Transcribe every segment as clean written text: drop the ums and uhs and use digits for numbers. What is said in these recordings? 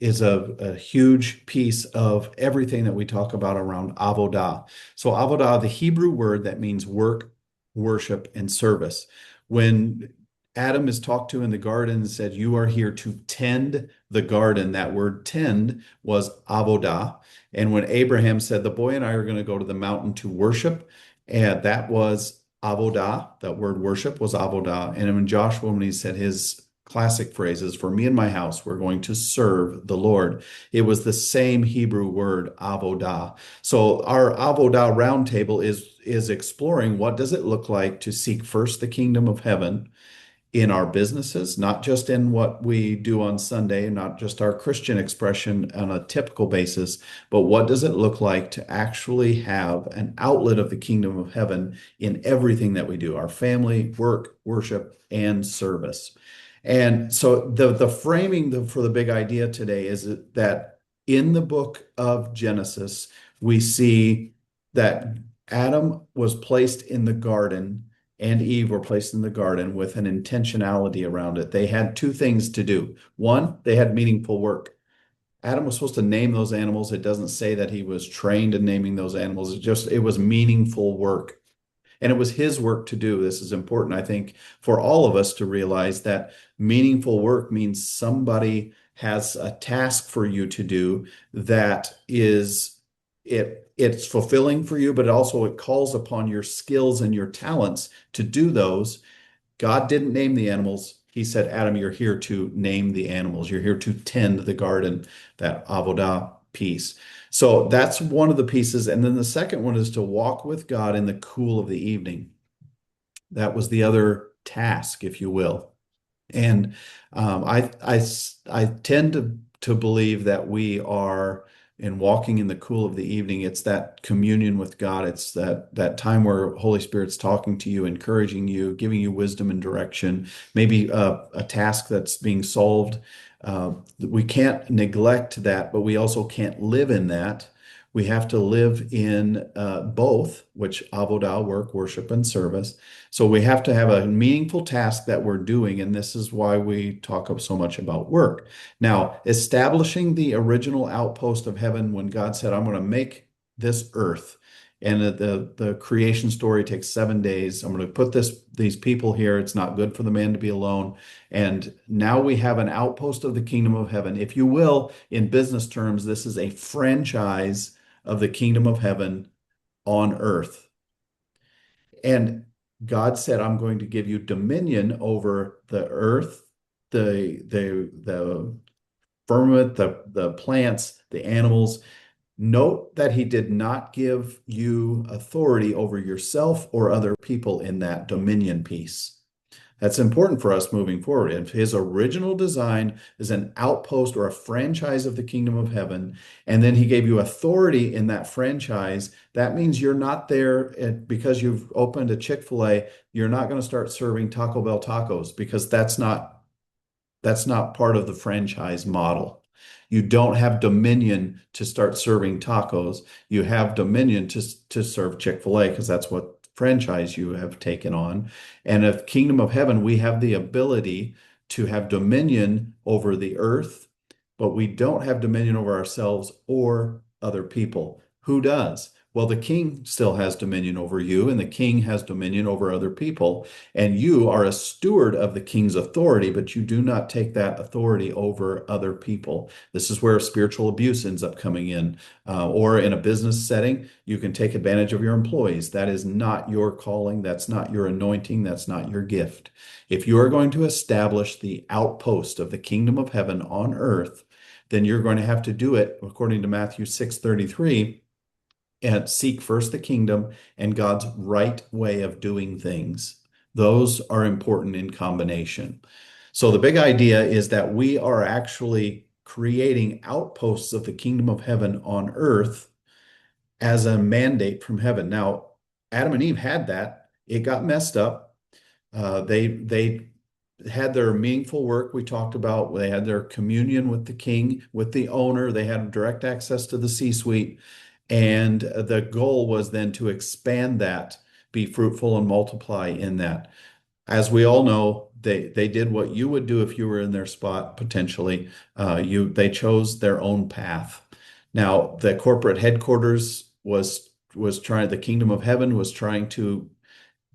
is a huge piece of everything that we talk about around avodah. So avodah, the Hebrew word that means work, worship, and service. When Adam is talked to in the garden and said, "You are here to tend the garden," that word tend was avodah. And when Abraham said, "The boy and I are going to go to the mountain to worship," and that was avodah. That word worship was avodah. And when Joshua, when he said his classic phrases, "For me and my house, we're going to serve the Lord," it was the same Hebrew word, avodah. So our avodah roundtable is exploring what does it look like to seek first the kingdom of heaven in our businesses, not just in what we do on Sunday, not just our Christian expression on a typical basis, but what does it look like to actually have an outlet of the kingdom of heaven in everything that we do, our family, work, worship, and service. And so the framing for the big idea today is that in the book of Genesis, we see that Adam was placed in the garden and Eve were placed in the garden with an intentionality around it. They had two things to do. One, they had meaningful work. Adam was supposed to name those animals. It doesn't say that he was trained in naming those animals. It was meaningful work. And it was his work to do. This is important, I think, for all of us to realize that meaningful work means somebody has a task for you to do that is it's fulfilling for you, but also it calls upon your skills and your talents to do those. God didn't name the animals. He said, "Adam, you're here to name the animals. You're here to tend the garden," that avodah piece. So that's one of the pieces. And then the second one is to walk with God in the cool of the evening. That was the other task, if you will. And I tend to believe that we are in walking in the cool of the evening. It's that communion with God. It's that time where Holy Spirit's talking to you, encouraging you, giving you wisdom and direction, maybe a task that's being solved. We can't neglect that, but we also can't live in that. We have to live in both, which avodah, work, worship, and service. So we have to have a meaningful task that we're doing, and this is why we talk so much about work. Now, establishing the original outpost of heaven when God said, "I'm going to make this earth," and the creation story takes 7 days. I'm going to put these people here. It's not good for the man to be alone. And now we have an outpost of the kingdom of heaven. If you will, in business terms, this is a franchise of the kingdom of heaven on earth. And God said, "I'm going to give you dominion over the earth, the firmament, the plants, the animals." Note that he did not give you authority over yourself or other people in that dominion piece. That's important for us moving forward. If his original design is an outpost or a franchise of the kingdom of heaven, and then he gave you authority in that franchise, that means you're not there because you've opened a Chick-fil-A, you're not going to start serving Taco Bell tacos because that's not part of the franchise model. You don't have dominion to start serving tacos. You have dominion to serve Chick-fil-A because that's what franchise you have taken on. And if Kingdom of Heaven, we have the ability to have dominion over the earth, but we don't have dominion over ourselves or other people. Who does? Well, the king still has dominion over you, and the king has dominion over other people. And you are a steward of the king's authority, but you do not take that authority over other people. This is where spiritual abuse ends up coming in. Or in a business setting, you can take advantage of your employees. That is not your calling. That's not your anointing. That's not your gift. If you are going to establish the outpost of the kingdom of heaven on earth, then you're going to have to do it according to Matthew 6:33 and seek first the kingdom and God's right way of doing things. Those are important in combination. So the big idea is that we are actually creating outposts of the kingdom of heaven on earth as a mandate from heaven. Now, Adam and Eve had that. It got messed up. They had their meaningful work we talked about. They had their communion with the king, with the owner. They had direct access to the C-suite. And the goal was then to expand that, be fruitful and multiply in that. As we all know, They did what you would do if you were in their spot potentially. They chose their own path. Now, the corporate headquarters was trying, the kingdom of heaven was trying to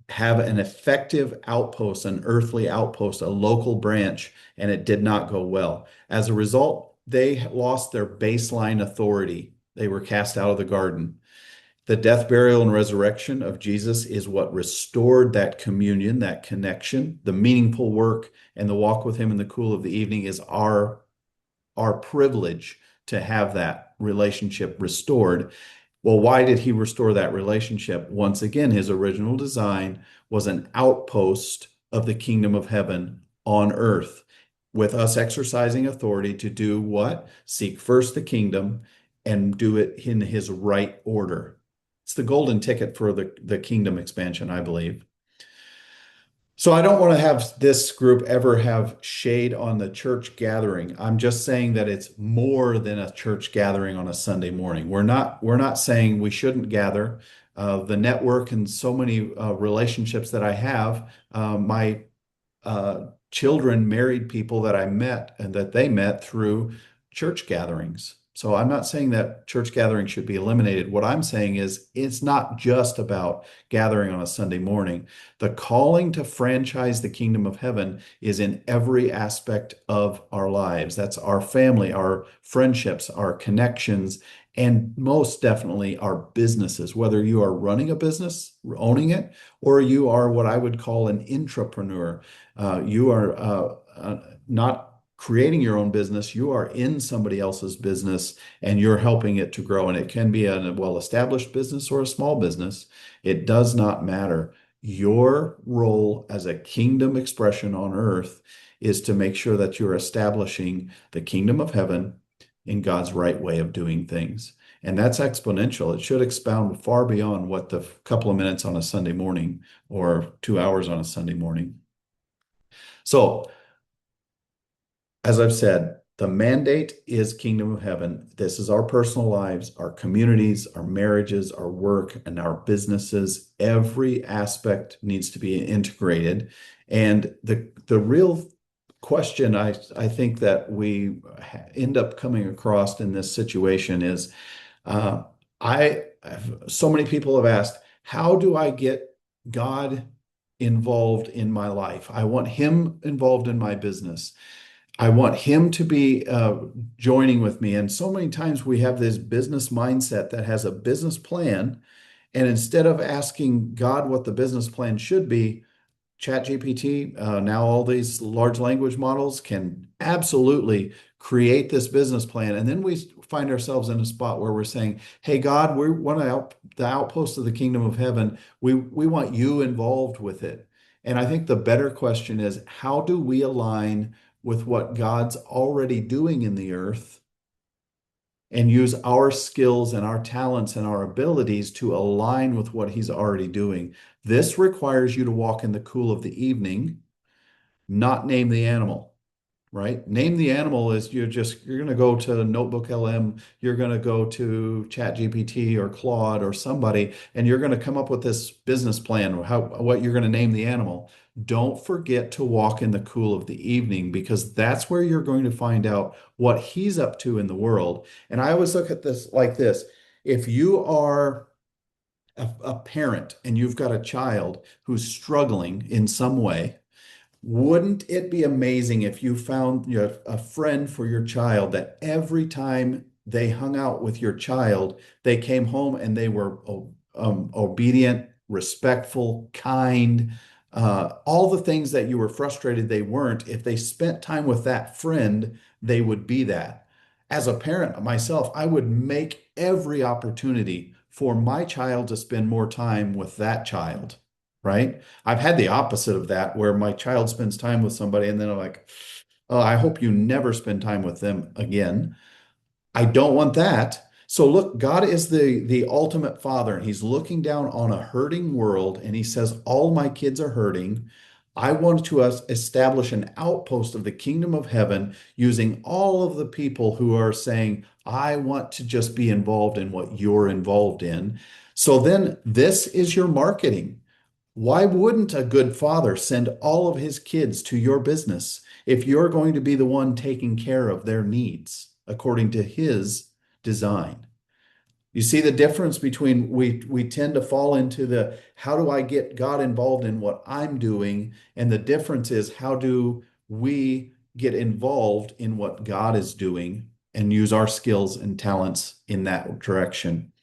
have an effective outpost, an earthly outpost, a local branch, and it did not go well. As a result, they lost their baseline authority. They were cast out of the garden. The death, burial, and resurrection of Jesus is what restored that communion, that connection. The meaningful work and the walk with him in the cool of the evening is our privilege to have that relationship restored. Well, why did he restore that relationship? Once again, his original design was an outpost of the kingdom of heaven on earth, with us exercising authority to do what? Seek first the kingdom and do it in his right order. It's the golden ticket for the kingdom expansion, I believe. So I don't want to have this group ever have shade on the church gathering. I'm just saying that it's more than a church gathering on a Sunday morning. We're not saying we shouldn't gather. The network and so many relationships that I have, my children married people that I met and that they met through church gatherings. So I'm not saying that church gatherings should be eliminated. What I'm saying is it's not just about gathering on a Sunday morning. The calling to franchise the kingdom of heaven is in every aspect of our lives. That's our family, our friendships, our connections, and most definitely our businesses, whether you are running a business, owning it, or you are what I would call an intrapreneur. You are not creating your own business, you are in somebody else's business and you're helping it to grow. And it can be a well-established business or a small business. It does not matter. Your role as a kingdom expression on earth is to make sure that you're establishing the kingdom of heaven in God's right way of doing things. And that's exponential. It should expound far beyond what the couple of minutes on a Sunday morning or 2 hours on a Sunday morning. So, as I've said, the mandate is kingdom of heaven. This is our personal lives, our communities, our marriages, our work, and our businesses. Every aspect needs to be integrated. And the real question I think that we end up coming across in this situation is uh, so many people have asked, how do I get God involved in my life? I want him involved in my business. I want him to be joining with me. And so many times we have this business mindset that has a business plan. And instead of asking God what the business plan should be, ChatGPT, now all these large language models can absolutely create this business plan. And then we find ourselves in a spot where we're saying, hey, God, we want the outpost of the kingdom of heaven. We want you involved with it. And I think the better question is, how do we align with what God's already doing in the earth and use our skills and our talents and our abilities to align with what he's already doing? This requires you to walk in the cool of the evening, not name the animal, right? Name the animal is you're going to go to Notebook LM, you're going to go to ChatGPT or Claude or somebody, and you're going to come up with this business plan, what you're going to name the animal. Don't forget to walk in the cool of the evening, because that's where you're going to find out what he's up to in the world. And I always look at this like this. If you are a parent and you've got a child who's struggling in some way, wouldn't it be amazing if you found a friend for your child that every time they hung out with your child, they came home and they were obedient, respectful, kind, all the things that you were frustrated they weren't? If they spent time with that friend, they would be that. As a parent myself, I would make every opportunity for my child to spend more time with that child, right? I've had the opposite of that where my child spends time with somebody and then I'm like, oh, I hope you never spend time with them again. I don't want that. So look, God is the ultimate father, and he's looking down on a hurting world and he says, all my kids are hurting. I want to establish an outpost of the kingdom of heaven using all of the people who are saying, I want to just be involved in what you're involved in. So then this is your marketing. Why wouldn't a good father send all of his kids to your business if you're going to be the one taking care of their needs according to his design? You see the difference between we tend to fall into the how do I get God involved in what I'm doing, and the difference is how do we get involved in what God is doing and use our skills and talents in that direction.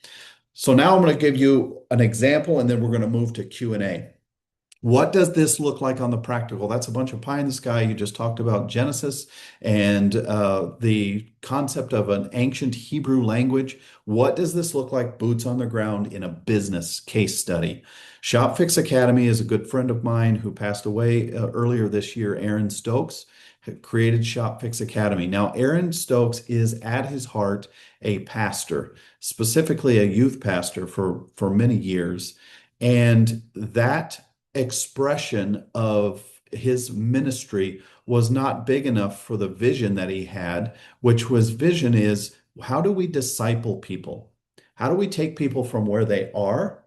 So now I'm going to give you an example and then we're going to move to Q&A. What does this look like on the practical? That's a bunch of pie in the sky. You just talked about Genesis and the concept of an ancient Hebrew language. What does this look like boots on the ground in a business case study? ShopFix Academy is a good friend of mine who passed away earlier this year, Aaron Stokes, had created ShopFix Academy. Now, Aaron Stokes is at his heart a pastor, specifically a youth pastor for many years. And that expression of his ministry was not big enough for the vision that he had, which was vision is how do we disciple people? How do we take people from where they are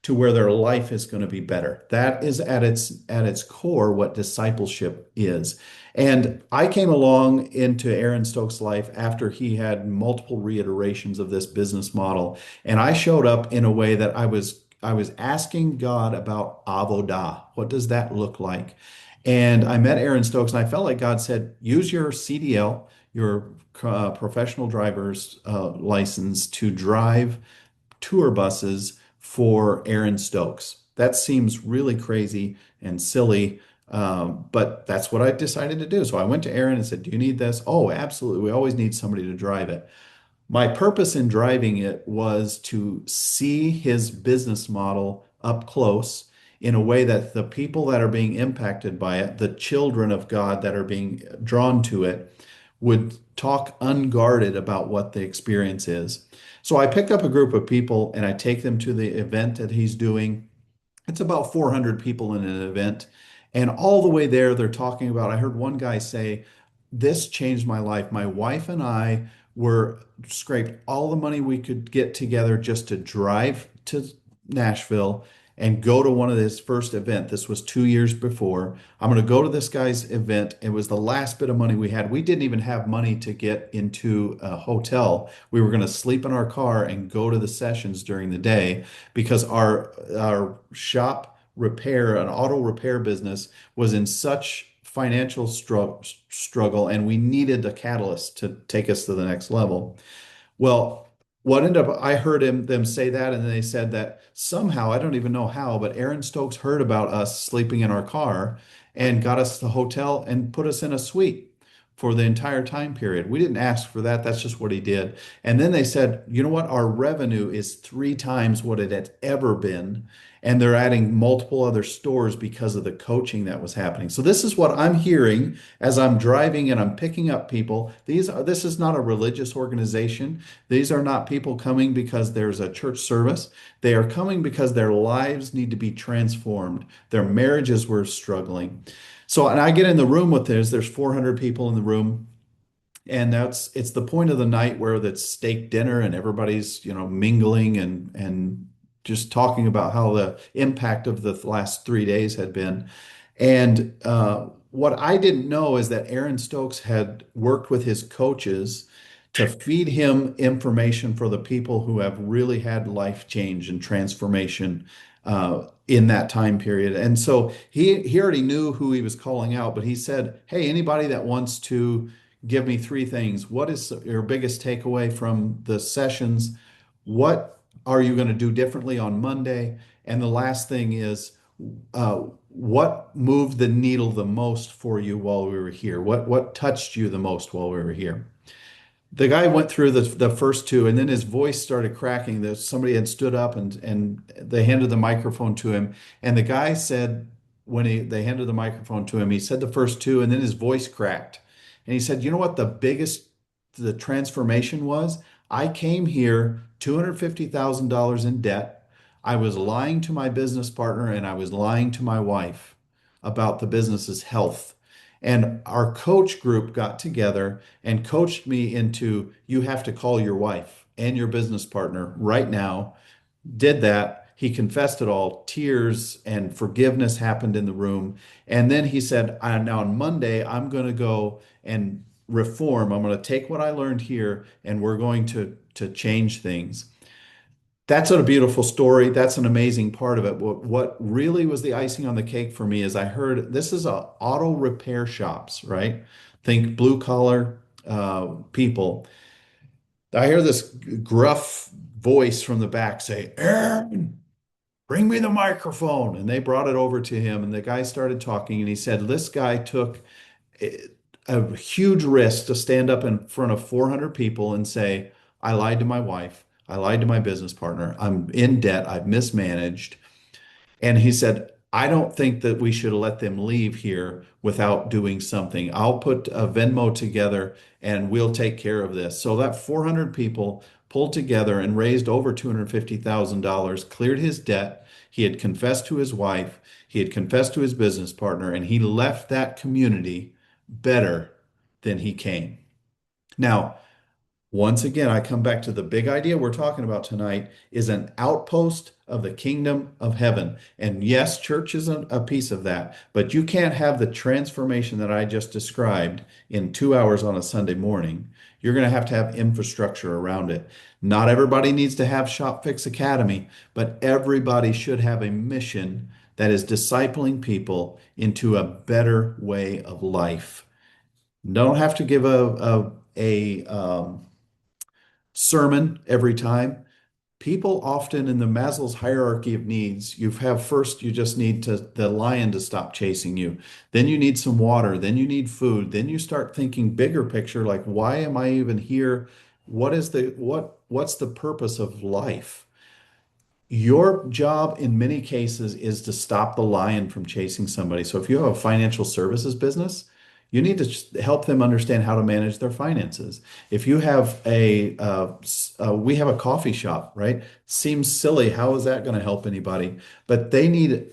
to where their life is going to be better? That is at its core what discipleship is. And I came along into Aaron Stokes' life after he had multiple reiterations of this business model, and I showed up in a way that I was asking God about Avoda. What does that look like? And I met Aaron Stokes, and I felt like God said, use your CDL, your professional driver's license, to drive tour buses for Aaron Stokes. That seems really crazy and silly, but that's what I decided to do. So I went to Aaron and said, do you need this? Oh, absolutely. We always need somebody to drive it. My purpose in driving it was to see his business model up close in a way that the people that are being impacted by it, the children of God that are being drawn to it, would talk unguarded about what the experience is. So I pick up a group of people and I take them to the event that he's doing. It's about 400 people in an event. And all the way there, they're talking about, I heard one guy say, this changed my life. My wife and I were scraped all the money we could get together just to drive to Nashville and go to one of his first event. This was 2 years before. I'm going to go to this guy's event. It was the last bit of money we had. We didn't even have money to get into a hotel. We were going to sleep in our car and go to the sessions during the day because our shop repair, an auto repair business, was in such financial struggle, and we needed a catalyst to take us to the next level. Well, what ended up, I heard them say that, and then they said that somehow, I don't even know how, but Aaron Stokes heard about us sleeping in our car and got us the hotel and put us in a suite for the entire time period. We didn't ask for that. That's just what he did. And then they said, you know what? Our revenue is 3 times what it had ever been. And they're adding multiple other stores because of the coaching that was happening. So this is what I'm hearing as I'm driving and I'm picking up people. This is not a religious organization. These are not people coming because there's a church service. They are coming because their lives need to be transformed. Their marriages were struggling. So, and I get in the room with this, there's 400 people in the room. And it's the point of the night where it's steak dinner and everybody's, mingling and just talking about how the impact of the last 3 days had been. And what I didn't know is that Aaron Stokes had worked with his coaches to feed him information for the people who have really had life change and transformation in that time period. And so he already knew who he was calling out, but he said, hey, anybody that wants to give me 3 things. What is your biggest takeaway from the sessions? What are you going to do differently on Monday? And the last thing is, what moved the needle the most for you while we were here? What touched you the most while we were here? The guy went through the first two, and then his voice started cracking. That somebody had stood up and they handed the microphone to him, and the guy said when they handed the microphone to him, he said the first two, and then his voice cracked, and he said, "You know what the transformation was? I came here $250,000 in debt. I was lying to my business partner, and I was lying to my wife about the business's health." And our coach group got together and coached me into you have to call your wife and your business partner right now. Did that. he confessed it all. Tears and forgiveness happened in the room. And then he said, now on Monday, I'm going to go and reform. I'm going to take what I learned here and we're going to change things. That's a beautiful story. That's an amazing part of it. What really was the icing on the cake for me is I heard this is a auto repair shops, right? Think blue collar people. I hear this gruff voice from the back say, Aaron, bring me the microphone. And they brought it over to him, and the guy started talking, and he said, this guy took a huge risk to stand up in front of 400 people and say, I lied to my wife. I lied to my business partner. I'm in debt. I've mismanaged. And he said, I don't think that we should let them leave here without doing something. I'll put a Venmo together and we'll take care of this. So that 400 people pulled together and raised over $250,000, cleared his debt. He had confessed to his wife, he had confessed to his business partner, and he left that community better than he came. Now, once again, I come back to the big idea we're talking about tonight is an outpost of the kingdom of heaven. And yes, church is a piece of that, but you can't have the transformation that I just described in 2 hours on a Sunday morning. You're going to have infrastructure around it. Not everybody needs to have Shop Fix Academy, but everybody should have a mission that is discipling people into a better way of life. Don't have to give a sermon every time. People often in the Maslow's hierarchy of needs, you have first, you just need the lion to stop chasing you. Then you need some water. Then you need food. Then you start thinking bigger picture, like, why am I even here? What's the purpose of life? Your job in many cases is to stop the lion from chasing somebody. So if you have a financial services business, you need to help them understand how to manage their finances. If you have we have a coffee shop, right? Seems silly. How is that going to help anybody? But they need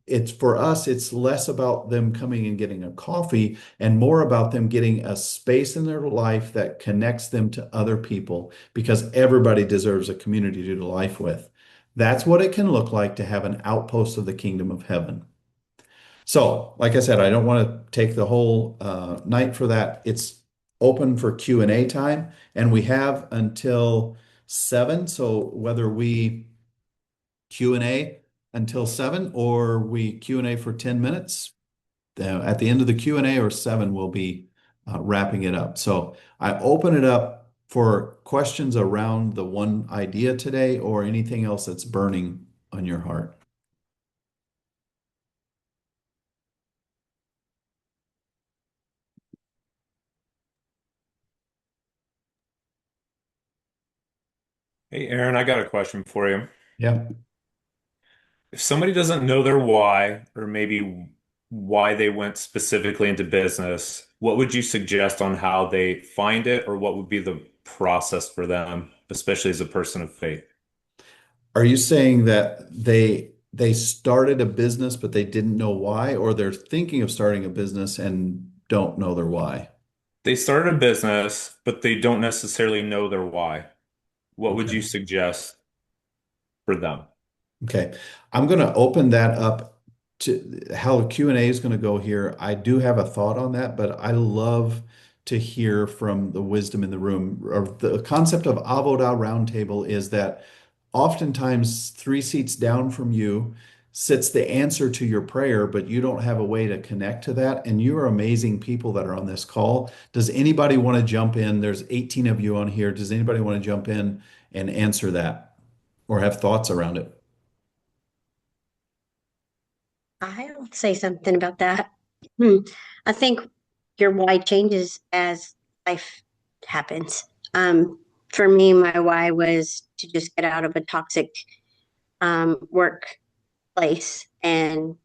it's for us, it's less about them coming and getting a coffee and more about them getting a space in their life that connects them to other people because everybody deserves a community to do life with. That's what it can look like to have an outpost of the kingdom of heaven. So, like I said, I don't want to take the whole night for that. It's open for Q&A time, and we have until 7. So whether we Q&A until 7 or we Q&A for 10 minutes, at the end of the Q&A or 7, we'll be wrapping it up. So I open it up for questions around the one idea today or anything else that's burning on your heart. Hey Aaron, I got a question for you. Yeah. If somebody doesn't know their why, or maybe why they went specifically into business, what would you suggest on how they find it, or what would be the process for them, especially as a person of faith? Are you saying that they started a business but they didn't know why, or they're thinking of starting a business and don't know their why? They started a business, but they don't necessarily know their why. What would you Okay. suggest for them? Okay. I'm going to open that up to how the Q&A is going to go here. I do have a thought on that, but I love to hear from the wisdom in the room. Or the concept of Avoda roundtable is that oftentimes 3 seats down from you sits the answer to your prayer, but you don't have a way to connect to that. And you are amazing people that are on this call. Does anybody want to jump in? There's 18 of you on here. Does anybody want to jump in and answer that or have thoughts around it? I'll say something about that. Hmm. I think your why changes as life happens. For me, my why was to just get out of a toxic workplace and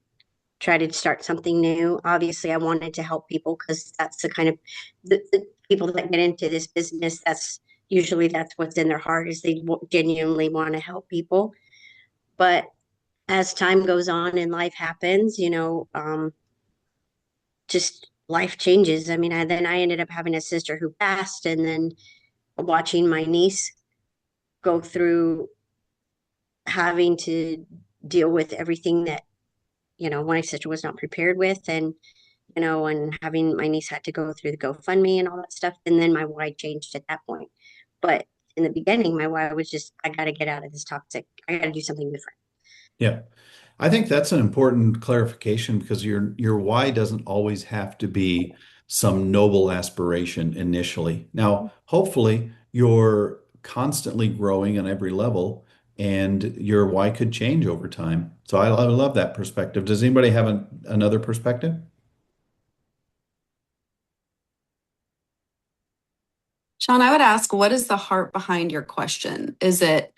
try to start something new. Obviously, I wanted to help people because that's the kind of the people that get into this business. That's usually that's what's in their heart is they genuinely want to help people. But as time goes on and life happens, just life changes. I mean, then I ended up having a sister who passed, and then watching my niece go through having to deal with everything that, my sister was not prepared with, and having my niece had to go through the GoFundMe and all that stuff. And then my why changed at that point. But in the beginning, my why was just, I got to get out of this toxic. I got to do something different. Yeah. I think that's an important clarification because your why doesn't always have to be some noble aspiration initially. Now, hopefully, you're constantly growing on every level, and your why could change over time. So I love that perspective. Does anybody have another perspective? Sean, I would ask, what is the heart behind your question? Is it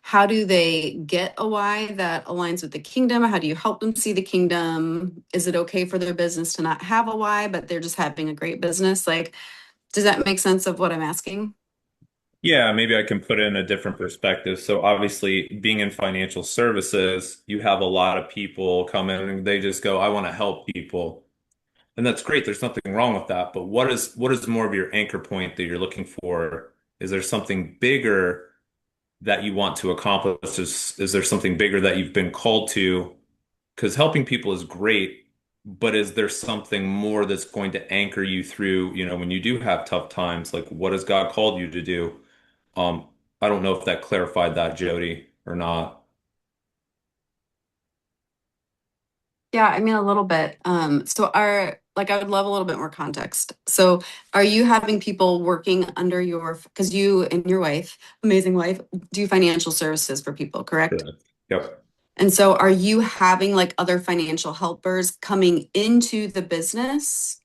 how do they get a why that aligns with the kingdom? How do you help them see the kingdom? Is it okay for their business to not have a why, but they're just having a great business? Like, does that make sense of what I'm asking? Yeah, maybe I can put it in a different perspective. So obviously, being in financial services, you have a lot of people come in and they just go, I want to help people. And that's great. There's nothing wrong with that. But what is more of your anchor point that you're looking for? Is there something bigger that you want to accomplish? Is there something bigger that you've been called to? Because helping people is great, but is there something more that's going to anchor you through, when you do have tough times? Like, what has God called you to do? Um, I don't know if that clarified that, Jody, or not. Yeah, I mean a little bit. So are like I would love a little bit more context. So are you having people working under because you and your wife, amazing wife, do financial services for people, correct? Correct. Yep. And so are you having like other financial helpers coming into the business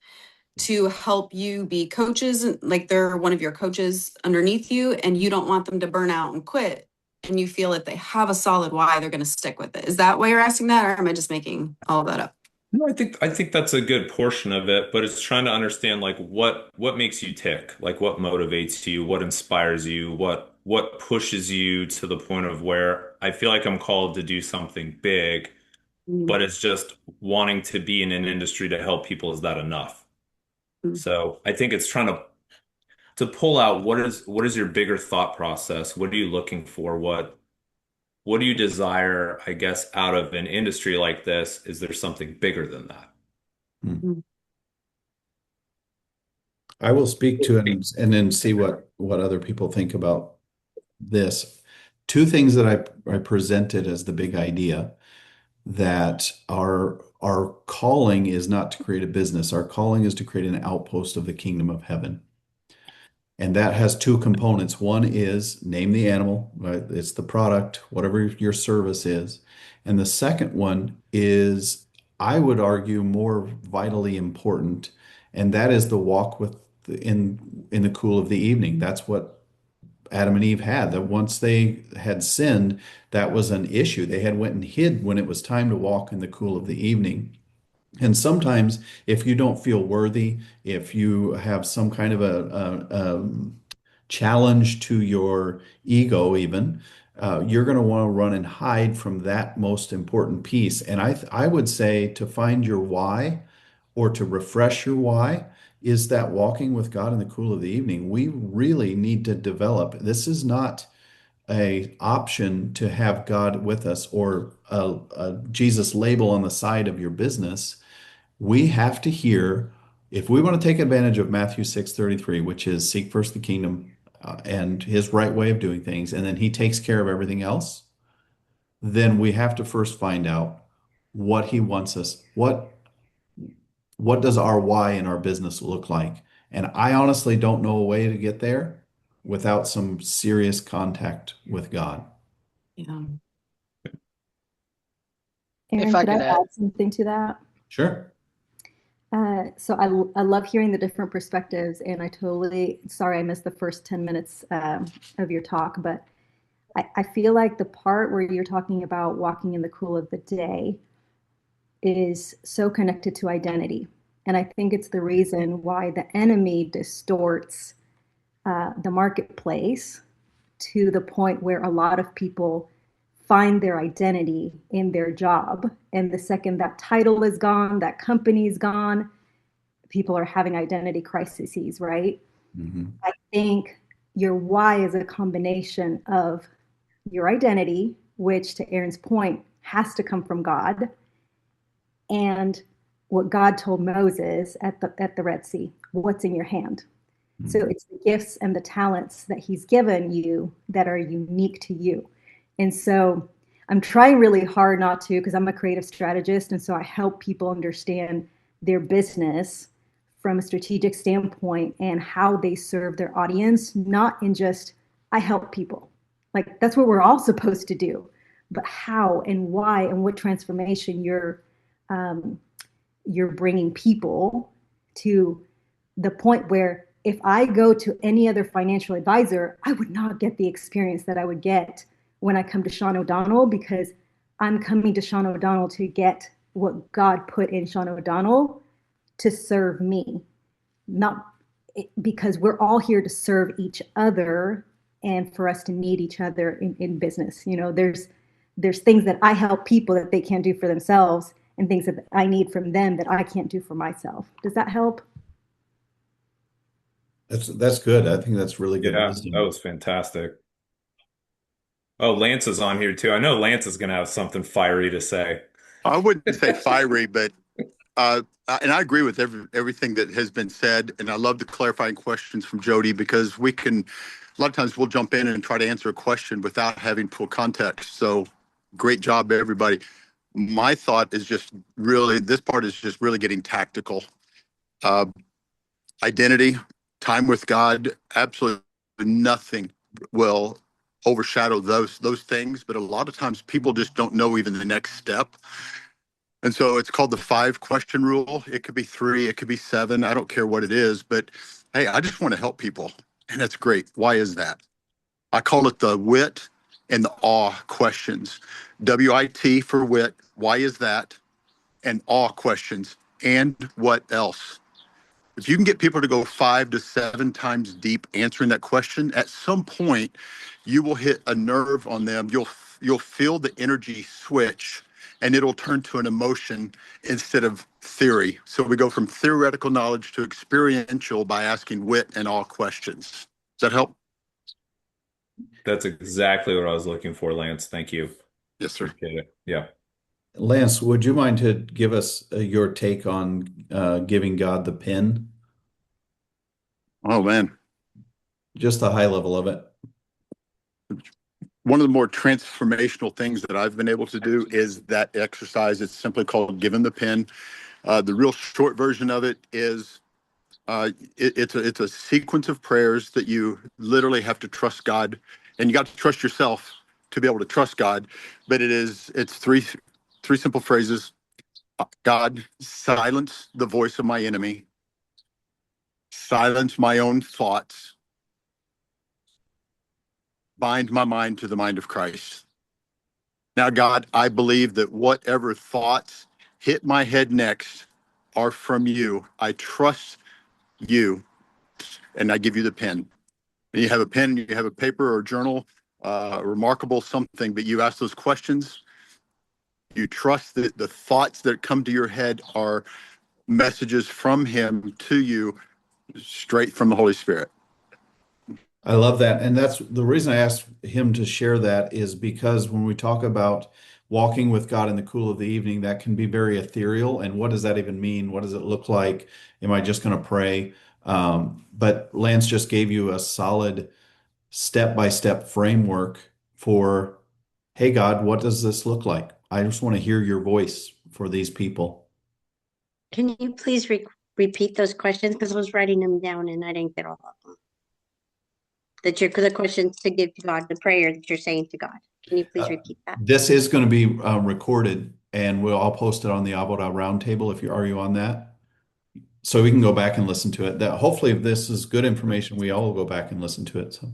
to help you be coaches, like they're one of your coaches underneath you, and you don't want them to burn out and quit, and you feel that they have a solid why they're going to stick with it? Is that why you're asking that, or am I just making all of that up? No, I think that's a good portion of it, but it's trying to understand like what makes you tick, like what motivates you, what inspires you, what pushes you to the point of where I feel like I'm called to do something big, Mm-hmm. but it's just wanting to be in an industry to help people. Is that enough? So I think it's trying to pull out what is your bigger thought process? What are you looking for? What do you desire, I guess, out of an industry like this? Is there something bigger than that? Hmm. Mm-hmm. I will speak to it and then see what other people think about this. Two things that I presented as the big idea that our calling is not to create a business. Our calling is to create an outpost of the kingdom of heaven. And that has two components. One is name the animal, right? It's the product, whatever your service is. And the second one is, I would argue, more vitally important, and that is the walk in the cool of the evening. That's what Adam and Eve had. That once they had sinned, that was an issue. They had went and hid when it was time to walk in the cool of the evening. And sometimes, if you don't feel worthy, if you have some kind of a challenge to your ego, even, you're going to want to run and hide from that most important piece. And I would say to find your why or to refresh your why is that walking with God in the cool of the evening. We really need to develop. This is not a option to have God with us or a Jesus label on the side of your business. We have to hear, if we want to take advantage of Matthew 6:33, which is seek first the kingdom and his right way of doing things, and then he takes care of everything else, then we have to first find out what he wants us. What does our why in our business look like? And I honestly don't know a way to get there without some serious contact with God. Yeah. If Aaron, I could I could add, add something to that? Sure. So I love hearing the different perspectives, and I totally, sorry I missed the first 10 minutes of your talk, but I feel like the part where you're talking about walking in the cool of the day is so connected to identity. And I think it's the reason why the enemy distorts the marketplace to the point where a lot of people find their identity in their job. And the second that title is gone, that company is gone, people are having identity crises, right? Mhm. I think your why is a combination of your identity, which to Aaron's point has to come from God, and what God told Moses at the Red Sea, what's in your hand. So it's the gifts and the talents that he's given you that are unique to you. And so I'm trying really hard not to, because I'm a creative strategist. And so I help people understand their business from a strategic standpoint and how they serve their audience, not in just, I help people. Like that's what we're all supposed to do, but how and why and what transformation you're bringing people to the point where if I go to any other financial advisor, I would not get the experience that I would get when I come to Sean O'Donnell, because I'm coming to Sean O'Donnell to get what God put in Sean O'Donnell to serve me, not because we're all here to serve each other and for us to need each other in business. You know, there's things that I help people that they can't do for themselves, and things that I need from them that I can't do for myself. Does that help? That's good. I think that's really good Yeah, that wisdom. was fantastic. Oh, Lance is on here too. I know Lance is going to have something fiery to say. I wouldn't say fiery, but and I agree with everything that has been said. And I love the clarifying questions from Jody, because we can, a lot of times we'll jump in and try to answer a question without having full context. So great job, everybody. My thought is just really, this part is just really getting tactical. Uh, Identity, time with God, absolutely nothing will overshadow those things. But a lot of times people just don't know even the next step. And so it's called the 5 question rule. It could be 3, it could be 7. I don't care what it is, but hey, I just want to help people. And that's great. Why is that? I call it the wit and the awe questions. WIT for wit. Why is that? And awe questions. And what else? If you can get people to go 5 to 7 times deep answering that question, at some point you will hit a nerve on them. You'll feel the energy switch, and it'll turn to an emotion instead of theory. So we go from theoretical knowledge to experiential by asking wit and all questions. Does that help? That's exactly what I was looking for, Lance. Thank you. Yes, sir. Appreciate it. Yeah. Lance, would you mind to give us your take on giving God the pin? Oh man. Just the high level of it. One of the more transformational things that I've been able to do is that exercise. It's simply called Give Him the Pin. The real short version of it is it's a sequence of prayers that you literally have to trust God, and you got to trust yourself to be able to trust God. But it's three simple phrases. God, silence the voice of my enemy, silence my own thoughts, bind my mind to the mind of Christ. Now, God, I believe that whatever thoughts hit my head next are from you. I trust you, and I give you the pen. And you have a pen, you have a paper or a journal, remarkable something, but you ask those questions. You trust that the thoughts that come to your head are messages from him to you, straight from the Holy Spirit. I love that. And that's the reason I asked him to share that, is because when we talk about walking with God in the cool of the evening, that can be very ethereal. And what does that even mean? What does it look like? Am I just going to pray? But Lance just gave you a solid step-by-step framework for, hey, God, what does this look like? I just want to hear your voice for these people. Can you please repeat those questions? Because I was writing them down and I didn't get all of them. The questions to give to God, the prayer that you're saying to God. Can you please repeat that? This is going to be recorded, and I'll post it on the Avoda Roundtable if are you on that? So we can go back and listen to it. That hopefully, if this is good information, we all will go back and listen to it. So,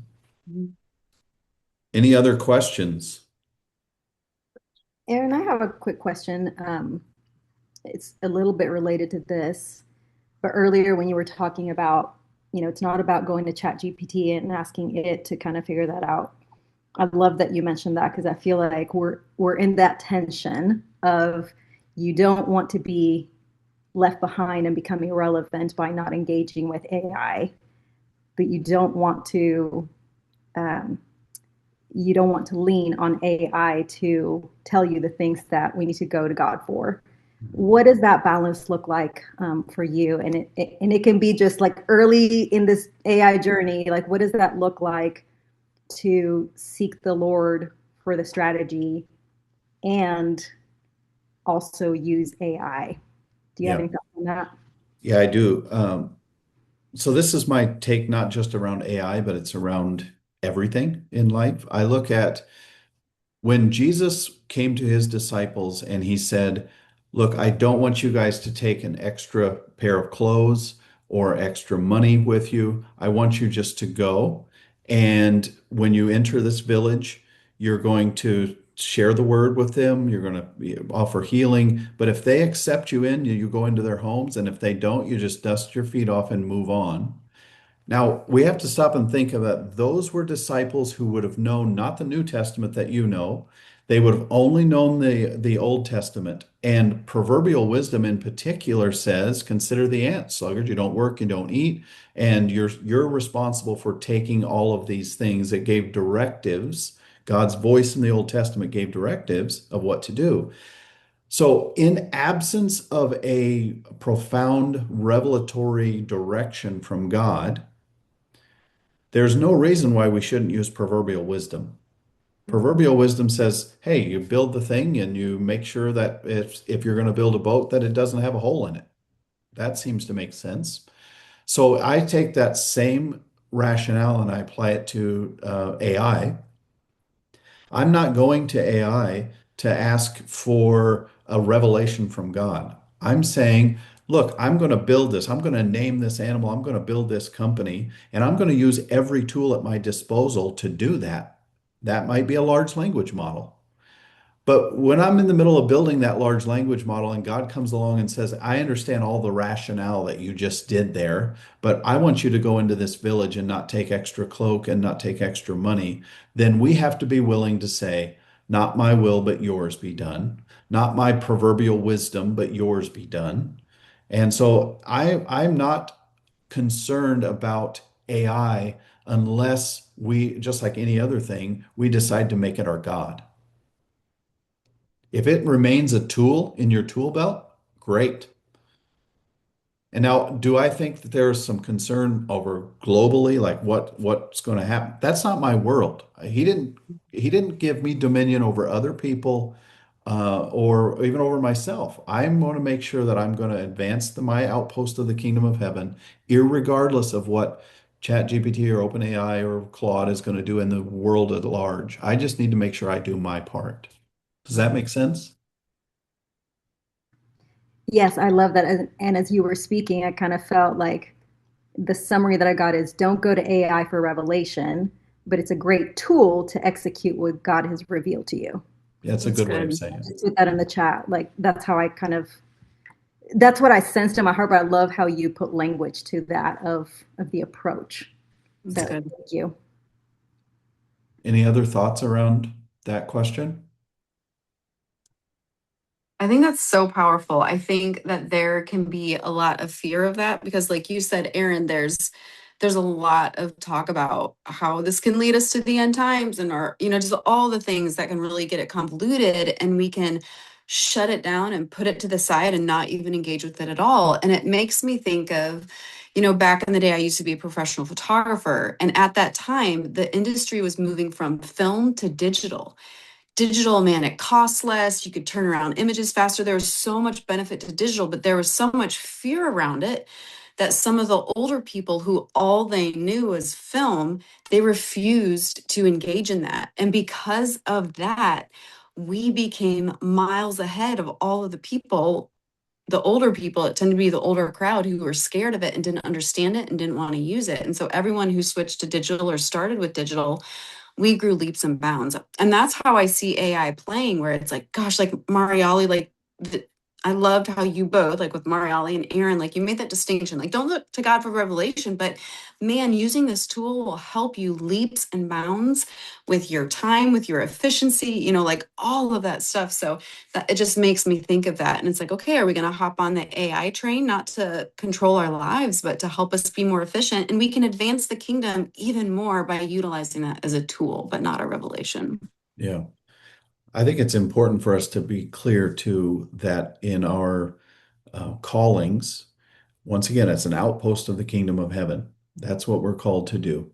any other questions? Aaron, I have a quick question. It's a little bit related to this, but earlier when you were talking about, it's not about going to ChatGPT and asking it to kind of figure that out. I love that you mentioned that, because I feel like we're in that tension of, you don't want to be left behind and become irrelevant by not engaging with AI, but you don't want to you don't want to lean on AI to tell you the things that we need to go to God for. What does that balance look like for you? And it can be just like early in this AI journey. Like, what does that look like to seek the Lord for the strategy and also use AI? Do you have Yeah. any thoughts on that? Yeah, I do. So this is my take, not just around AI, but it's around everything in life. I look at when Jesus came to his disciples and he said, "Look, I don't want you guys to take an extra pair of clothes or extra money with you. I want you just to go. And when you enter this village, you're going to share the word with them. You're going to offer healing. But if they accept you in, you go into their homes. And if they don't, you just dust your feet off and move on." Now, we have to stop and think about those were disciples who would have known not the New Testament that you know. They would have only known the Old Testament. And proverbial wisdom in particular says, consider the ant, sluggard. You don't work, you don't eat, and you're responsible for taking all of these things. It gave directives. God's voice in the Old Testament gave directives of what to do. So, in absence of a profound revelatory direction from God, there's no reason why we shouldn't use proverbial wisdom. Proverbial wisdom says, hey, you build the thing and you make sure that if you're going to build a boat, that it doesn't have a hole in it. That seems to make sense. So I take that same rationale and I apply it to AI. I'm not going to AI to ask for a revelation from God. I'm saying, look, I'm going to build this. I'm going to name this animal. I'm going to build this company, and I'm going to use every tool at my disposal to do that. That might be a large language model. But when I'm in the middle of building that large language model and God comes along and says, I understand all the rationale that you just did there, but I want you to go into this village and not take extra cloak and not take extra money, then we have to be willing to say, not my will, but yours be done. Not my proverbial wisdom, but yours be done. And so I'm not concerned about AI unless we, just like any other thing, we decide to make it our God. If it remains a tool in your tool belt, great. And now, do I think that there's some concern over globally, like what's going to happen? That's not my world. He didn't give me dominion over other people, or even over myself. I'm going to make sure that I'm going to advance my outpost of the kingdom of heaven, irregardless of what ChatGPT or OpenAI or Claude is going to do in the world at large. I just need to make sure I do my part. Does that make sense? Yes, I love that. And as you were speaking, I kind of felt like the summary that I got is don't go to AI for revelation, but it's a great tool to execute what God has revealed to you. Yeah, that's a That's good way of good. saying it. Just put that in the chat. Like that's how I kind of that's what I sensed in my heart, but I love how you put language to that of the approach. So That's good. thank you. Any other thoughts around that question? I think that's so powerful. I think that there can be a lot of fear of that because like you said, Aaron, there's a lot of talk about how this can lead us to the end times and our, just all the things that can really get it convoluted and we can shut it down and put it to the side and not even engage with it at all. And it makes me think of, back in the day, I used to be a professional photographer. And at that time, the industry was moving from film to digital, man, it costs less. You could turn around images faster. There was so much benefit to digital, but there was so much fear around it that some of the older people who all they knew was film, they refused to engage in that. And because of that, we became miles ahead of all of the people, the older people. It tended to be the older crowd who were scared of it and didn't understand it and didn't want to use it. And so everyone who switched to digital or started with digital, we grew leaps and bounds. And that's how I see AI playing, where it's like, gosh, like Mariali, like I loved how you both, like with Mariali and Aaron, like you made that distinction. Like, don't look to God for revelation, but man, using this tool will help you leaps and bounds with your time, with your efficiency, like all of that stuff. So that it just makes me think of that. And it's like, okay, are we going to hop on the AI train, not to control our lives, but to help us be more efficient? And we can advance the kingdom even more by utilizing that as a tool, but not a revelation. Yeah. I think it's important for us to be clear too that in our callings, once again, it's an outpost of the kingdom of heaven. That's what we're called to do.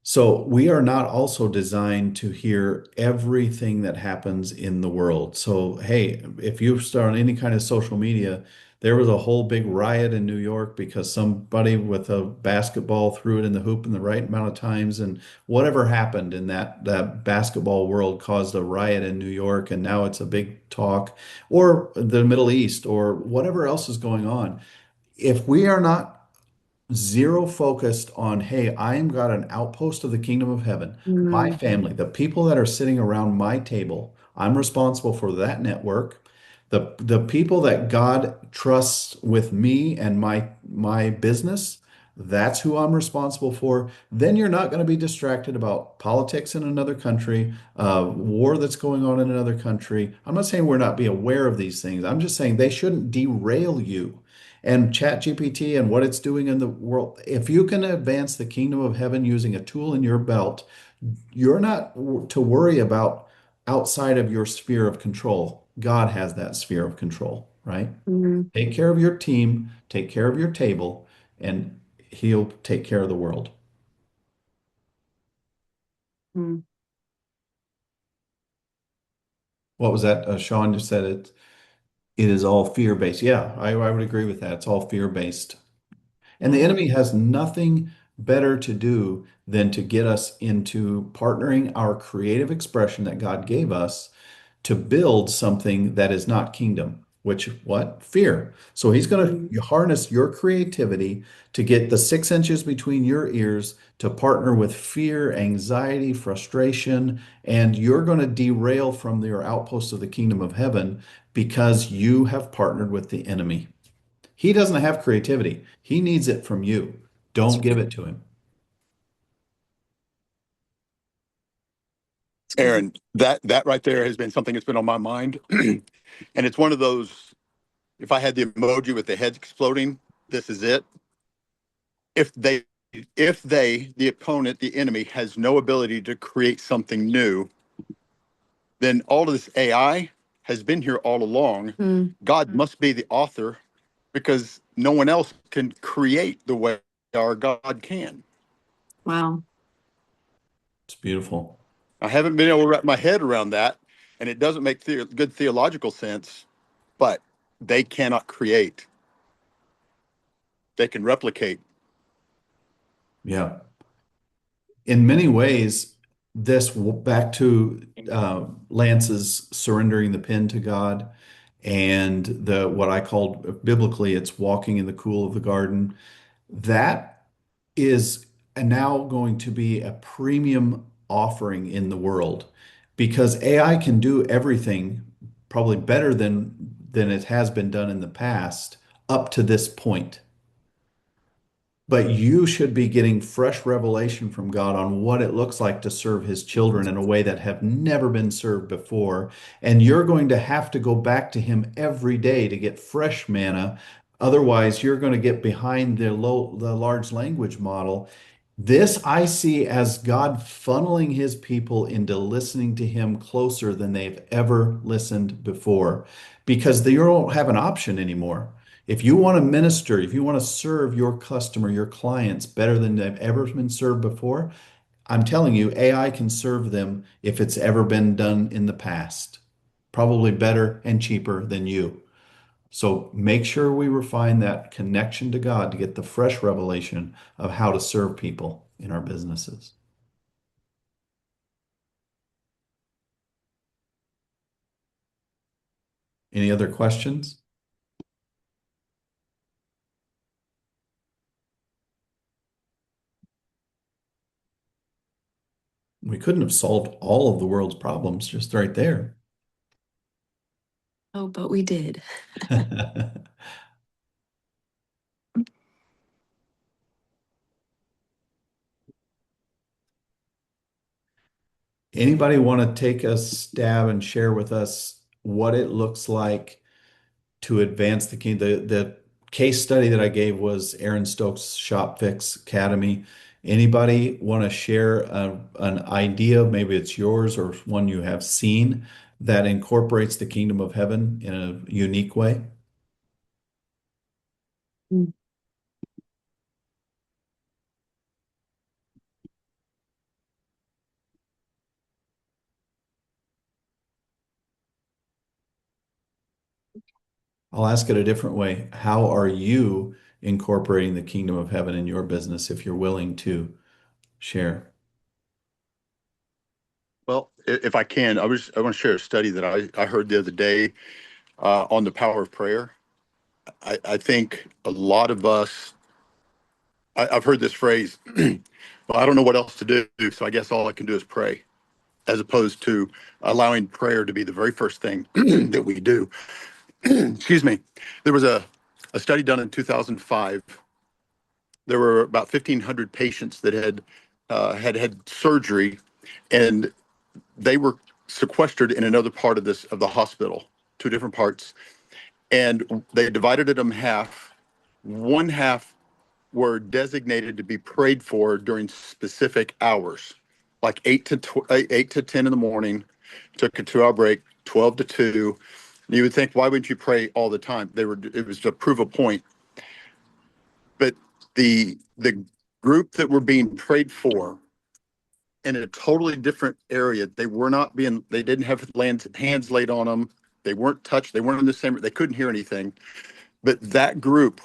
So we are not also designed to hear everything that happens in the world. So, hey, if you start on any kind of social media, there was a whole big riot in New York because somebody with a basketball threw it in the hoop in the right amount of times, and whatever happened in that basketball world caused a riot in New York, and now it's a big talk, or the Middle East, or whatever else is going on. If we are not zero focused on, hey, I'm got an outpost of the kingdom of heaven. My Mm, family, the people that are sitting around my table, I'm responsible for that network. The people that God trusts with me and my business, that's who I'm responsible for. Then you're not going to be distracted about politics in another country, war that's going on in another country. I'm not saying we're not be aware of these things. I'm just saying they shouldn't derail you and ChatGPT and what it's doing in the world. If you can advance the kingdom of heaven using a tool in your belt, you're not to worry about outside of your sphere of control. God has that sphere of control, right? mm, Take care of your team, take care of your table, and he'll take care of the world. mm. What was that? Sean just said it is all fear-based. Yeah, I would agree with that. It's all fear-based. And the Yeah. enemy has nothing better to do than to get us into partnering our creative expression that God gave us to build something that is not kingdom, which what? Fear. So he's going Mm, to harness your creativity to get the 6 inches between your ears to partner with fear, anxiety, frustration, and you're going to derail from your outpost of the kingdom of heaven because you have partnered with the enemy. He doesn't have creativity. He needs it from you. that's Don't give right. it to him. It's good. Aaron, that right there has been something that's been on my mind. And it's one of those, if I had the emoji with the head exploding, this is it. If they the opponent, the enemy, has no ability to create something new, then all of this AI has been here all along. Mm, God must be the author because no one else can create the way our God can. wow. It's beautiful. I haven't been able to wrap my head around that, and it doesn't make good theological sense, but they cannot create, they can replicate. Yeah. In many ways, back to Lance's surrendering the pen to God and the what I called biblically, it's walking in the cool of the garden. That is now going to be a premium offering in the world because AI can do everything probably better than it has been done in the past up to this point. But you should be getting fresh revelation from God on what it looks like to serve his children in a way that have never been served before. And you're going to have to go back to him every day to get fresh manna. Otherwise, you're going to get behind the large language model. This I see as God funneling his people into listening to him closer than they've ever listened before because they don't have an option anymore. If you want to minister, if you want to serve your customer, your clients better than they've ever been served before, I'm telling you, AI can serve them if it's ever been done in the past. Probably better and cheaper than you. So make sure we refine that connection to God to get the fresh revelation of how to serve people in our businesses. Any other questions? We couldn't have solved all of the world's problems just right there. Oh, but we did. Anybody want to take a stab and share with us what it looks like to advance the kingdom? The case study that I gave was Aaron Stokes' Shop Fix Academy. Anybody want to share an idea, maybe it's yours or one you have seen, that incorporates the kingdom of heaven in a unique way? Mm. I'll ask it a different way. How are you incorporating the kingdom of heaven in your business if you're willing to share? Well, if I can, I want to share a study that I heard the other day on the power of prayer. I think a lot of us, I've heard this phrase, well, I don't know what else to do, so I guess all I can do is pray, as opposed to allowing prayer to be the very first thing that we do. Excuse me. There was a study done in 2005. There were about 1,500 patients that had surgery, and they were sequestered in another part of the hospital, two different parts, and they divided it in half. One half were designated to be prayed for during specific hours, like 8 to 10 in the morning. Took a 2 hour break, 12 to 2. You would think, why wouldn't you pray all the time? It was to prove a point. But the group that were being prayed for in a totally different area, they didn't have hands laid on them. They weren't touched. They weren't in the same, they couldn't hear anything. But that group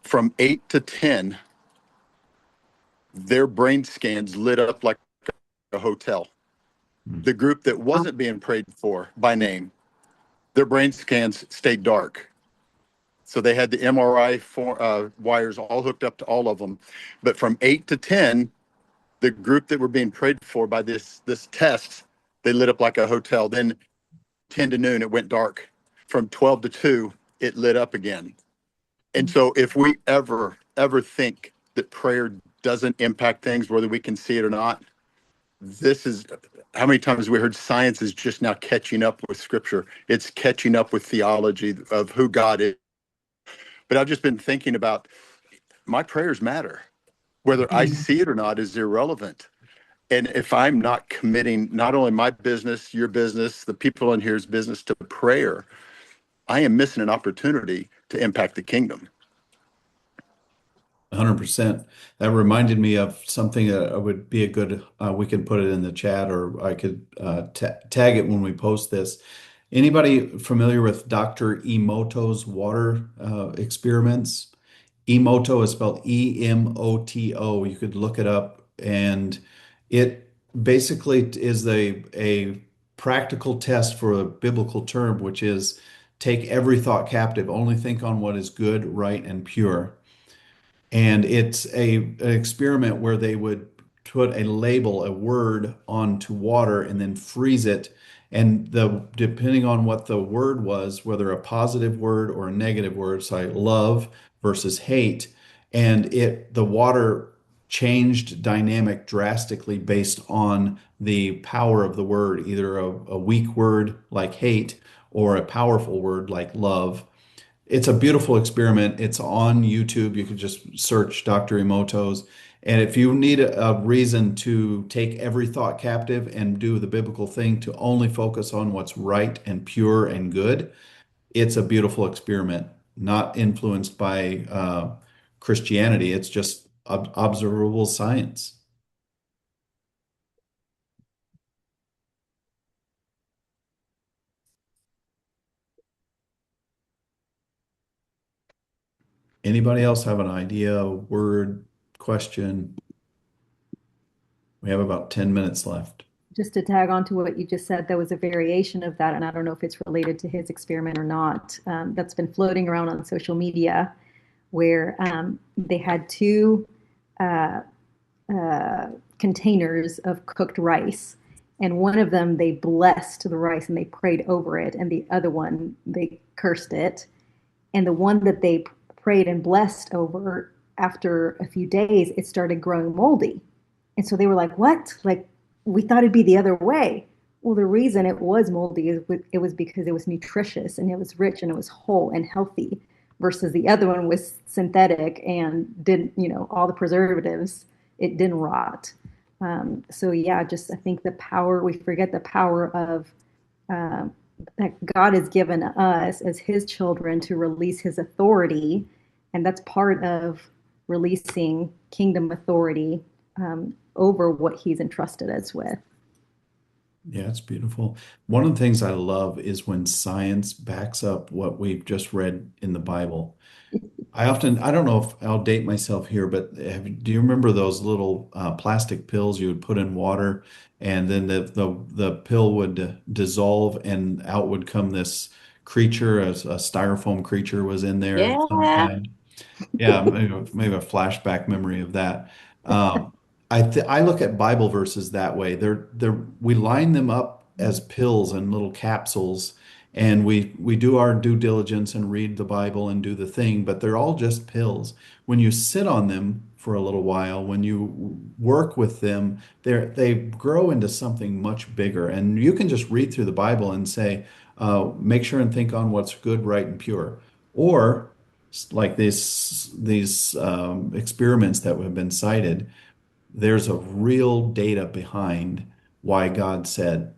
from 8 to 10, their brain scans lit up like a hotel. The group that wasn't being prayed for by name, their brain scans stayed dark. So they had the MRI wires all hooked up to all of them. But from 8 to 10, the group that were being prayed for by this test, they lit up like a hotel. Then 10 to noon, it went dark. From 12 to 2, it lit up again. And so if we ever think that prayer doesn't impact things, whether we can see it or not, this is how many times we heard science is just now catching up with scripture. It's catching up with theology of who God is. But I've just been thinking about my prayers matter. Whether I see it or not is irrelevant. And if I'm not committing not only my business, your business, the people in here's business to prayer, I am missing an opportunity to impact the kingdom. 100%. That reminded me of something that would be a good, we can put it in the chat or I could tag it when we post this. Anybody familiar with Dr. Emoto's water experiments? Emoto is spelled Emoto. You could look it up, and it basically is a practical test for a biblical term, which is take every thought captive, only think on what is good, right, and pure. And it's an experiment where they would put a label, a word onto water and then freeze it. And depending on what the word was, whether a positive word or a negative word, so like love versus hate, and the water changed dynamic drastically based on the power of the word, either a weak word like hate or a powerful word like love. It's a beautiful experiment. It's on YouTube. You can just search Dr. Emoto's. And if you need a reason to take every thought captive and do the biblical thing to only focus on what's right and pure and good, it's a beautiful experiment, not influenced by Christianity. It's just observable science. Anybody else have an idea, word, question? We have about 10 minutes left. Just to tag on to what you just said, there was a variation of that, and I don't know if it's related to his experiment or not, that's been floating around on social media, where they had two uh, containers of cooked rice, And one of them, they blessed the rice and they prayed over it. And the other one, they cursed it. And the one that they prayed and blessed over, after a few days, it started growing moldy. And so they were like, what? Like, we thought it'd be the other way. Well, the reason it was moldy is it was because it was nutritious and it was rich and it was whole and healthy, versus the other one was synthetic and didn't, all the preservatives, it didn't rot. So yeah, just I think the power, we forget the power of uh, that God has given us as his children to release his authority. And that's part of releasing kingdom authority over what he's entrusted us with. Yeah, it's beautiful. One of the things I love is when science backs up what we've just read in the Bible. I don't know if I'll date myself here, but do you remember those little plastic pills you would put in water, and then the pill would dissolve, and out would come this creature, a styrofoam creature was in there of some Yeah. kind. Yeah, maybe a flashback memory of that. Um, I look at Bible verses that way. We line them up as pills and little capsules, and we do our due diligence and read the Bible and do the thing, but they're all just pills. When you sit on them for a little while, when you work with them, they grow into something much bigger. And you can just read through the Bible and say, make sure and think on what's good, right, and pure. Or like these experiments that have been cited, there's a real data behind why God said,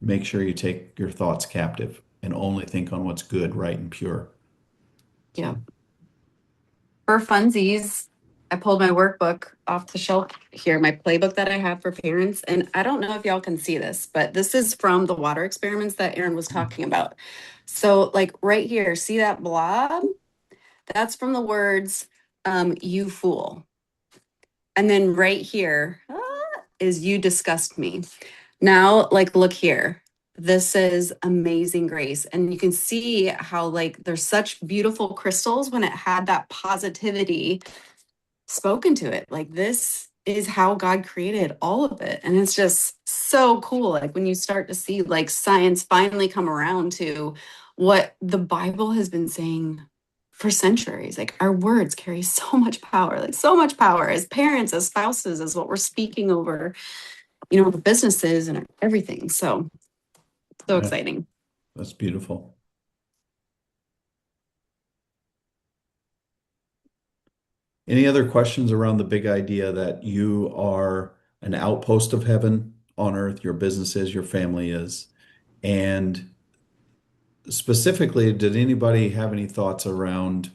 make sure you take your thoughts captive and only think on what's good, right, and pure. Yeah. So, For funsies, I pulled my workbook off the shelf here, my playbook that I have for parents. And I don't know if y'all can see this, but this is from the water experiments that Aaron was talking about. So, like right here, see that blob? That's from the words, you fool. And then right here is you disgust me. Now, like, look here. This is Amazing Grace. And you can see how, like, there's such beautiful crystals when it had that positivity spoken to it. Like, this is how God created all of it. And it's just so cool. Like, when you start to see, like, science finally come around to what the Bible has been saying for centuries. Like, our words carry so much power, like, so much power as parents, as spouses, as what we're speaking over, the businesses and everything. So yeah, exciting. that's beautiful. Any other questions around the big idea that you are an outpost of heaven on earth, your business is, your family is? And specifically, did anybody have any thoughts around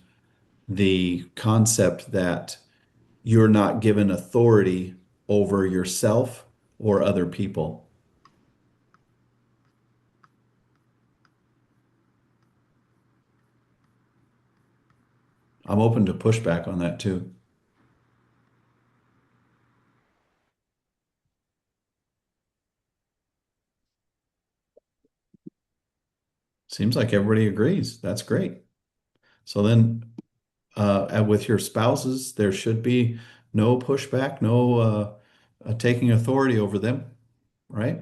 the concept that you're not given authority over yourself or other people? I'm open to pushback on that too. Seems like everybody agrees. That's great. So then, and with your spouses, there should be no pushback, no taking authority over them, right?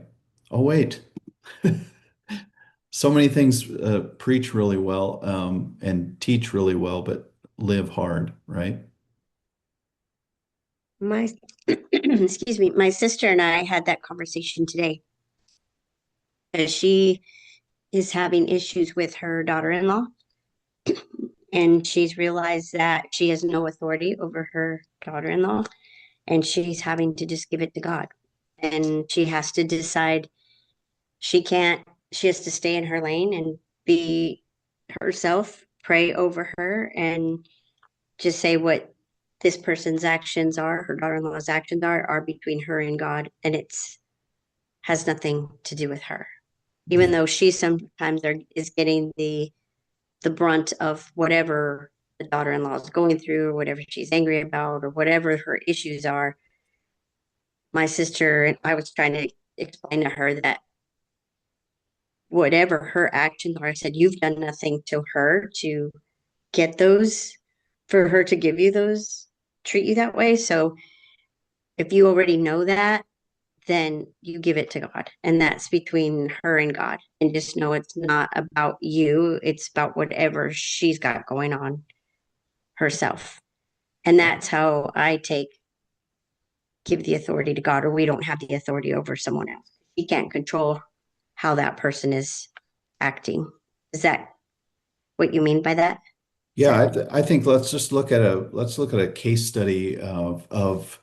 Oh, wait. So many things preach really well and teach really well, but live hard, right? My, excuse me, my sister and I had that conversation today as she is having issues with her daughter-in-law, and she's realized that she has no authority over her daughter-in-law, and she's having to just give it to God. And she has to decide she can't, she has to stay in her lane and be herself, pray over her, and just say what this person's actions are, her daughter-in-law's actions are between her and God, and it's has nothing to do with her. Even Yeah. though she sometimes is getting the brunt of whatever the daughter-in-law is going through, or whatever she's angry about, or whatever her issues are. My sister and I was trying to explain to her that whatever her actions are, I said, you've done nothing to her to get those, for her to give you those, treat you that way. So if you already know that, then you give it to God. And that's between her and God. And just know it's not about you, it's about whatever she's got going on herself. And that's how I give the authority to God, or we don't have the authority over someone else. He can't control how that person is acting. Is that what you mean by that? Is Yeah, that I think let's look at a case study of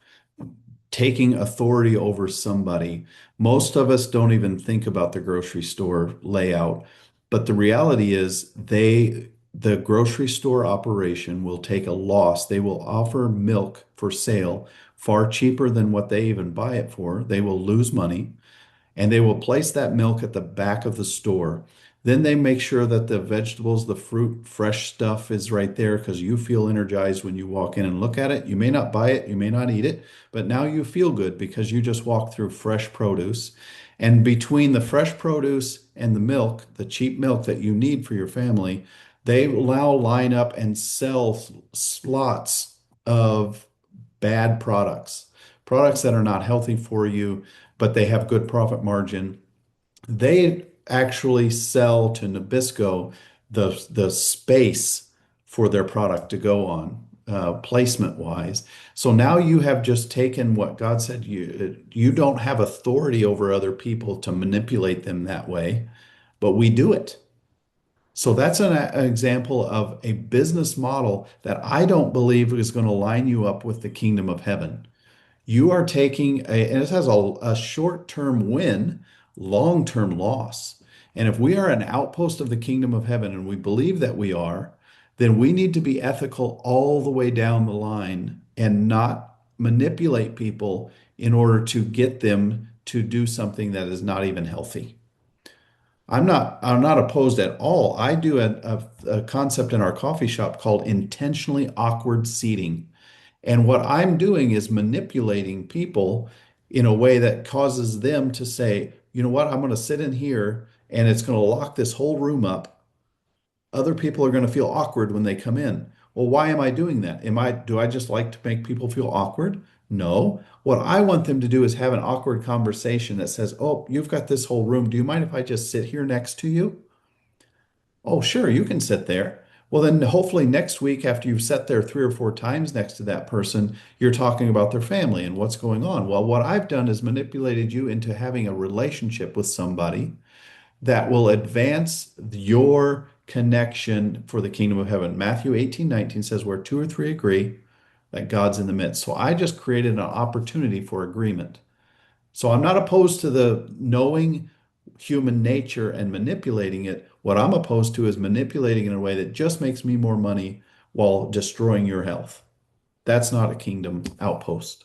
taking authority over somebody. Most of us don't even think about the grocery store layout, but the reality is the grocery store operation will take a loss. They will offer milk for sale far cheaper than what they even buy it for. They will lose money and they will place that milk at the back of the store. Then they make sure that the vegetables, the fruit, fresh stuff is right there because you feel energized when you walk in and look at it. You may not buy it, you may not eat it, but now you feel good because you just walked through fresh produce. And between the fresh produce and the milk, the cheap milk that you need for your family, they will now line up and sell slots of bad products, products that are not healthy for you, but they have good profit margin. They actually sell to Nabisco the space for their product to go on, placement wise. So now you have just taken what God said you don't have authority over other people to manipulate them that way, but we do it. So that's an example of a business model that I don't believe is going to line you up with the kingdom of heaven. You are taking and it has a short-term win, long-term loss. And if we are an outpost of the kingdom of heaven, and we believe that we are, then we need to be ethical all the way down the line and not manipulate people in order to get them to do something that is not even healthy. I'm not opposed at all. I do a concept in our coffee shop called intentionally awkward seating. And what I'm doing is manipulating people in a way that causes them to say, you know what, I'm going to sit in here and it's going to lock this whole room up. Other people are going to feel awkward when they come in. Well, why am I doing that? Do I just like to make people feel awkward? No. What I want them to do is have an awkward conversation that says, oh, you've got this whole room. Do you mind if I just sit here next to you? Oh, sure, you can sit there. Well, then hopefully next week, after you've sat there 3 or 4 times next to that person, you're talking about their family and what's going on. Well, what I've done is manipulated you into having a relationship with somebody that will advance your connection for the kingdom of heaven. Matthew 18:19 says, where two or three agree, that God's in the midst. So I just created an opportunity for agreement. So I'm not opposed to the knowing human nature and manipulating it. What I'm opposed to is manipulating in a way that just makes me more money while destroying your health. That's not a kingdom outpost.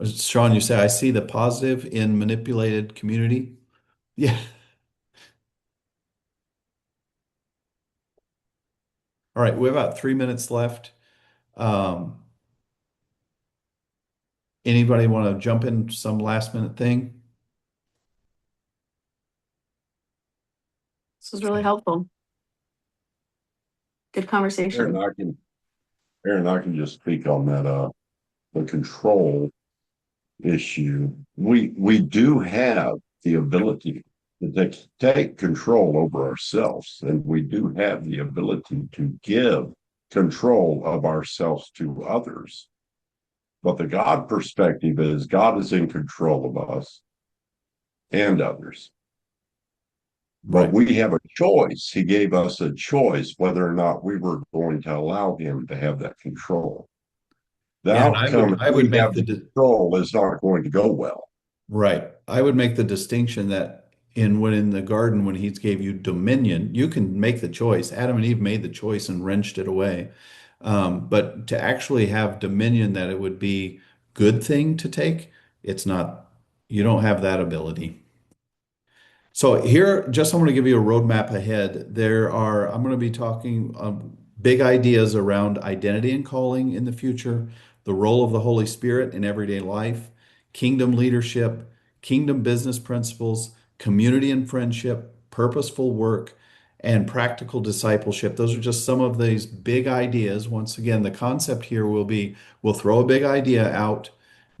Sean, you say, I see the positive in manipulated community. Yeah. All right. We have about 3 minutes left. Um, Anybody want to jump in some last minute thing? This was really helpful. Good conversation. Aaron, I can just speak on that, the control issue. We do have the ability to take control over ourselves, and we do have the ability to give control of ourselves to others. But the God perspective is God is in control of us and others. But Right. we have a choice. He gave us a choice whether or not we were going to allow him to have that control. The Yeah, and outcome, if I would we make have the control, is not going to go well. right. I would make the distinction that in the garden when he gave you dominion, you can make the choice. Adam and Eve made the choice and wrenched it away. But to actually have dominion that it would be good thing to take, it's not, you don't have that ability. So here, just I'm going to give you a roadmap ahead. I'm going to be talking big ideas around identity and calling in the future, the role of the Holy Spirit in everyday life, kingdom leadership, kingdom business principles, community and friendship, purposeful work, and practical discipleship. Those are just some of these big ideas. Once again, the concept here will be we'll throw a big idea out,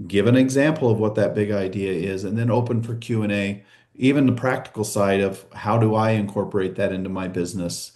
give an example of what that big idea is, and then open for Q&A, even the practical side of how do I incorporate that into my business.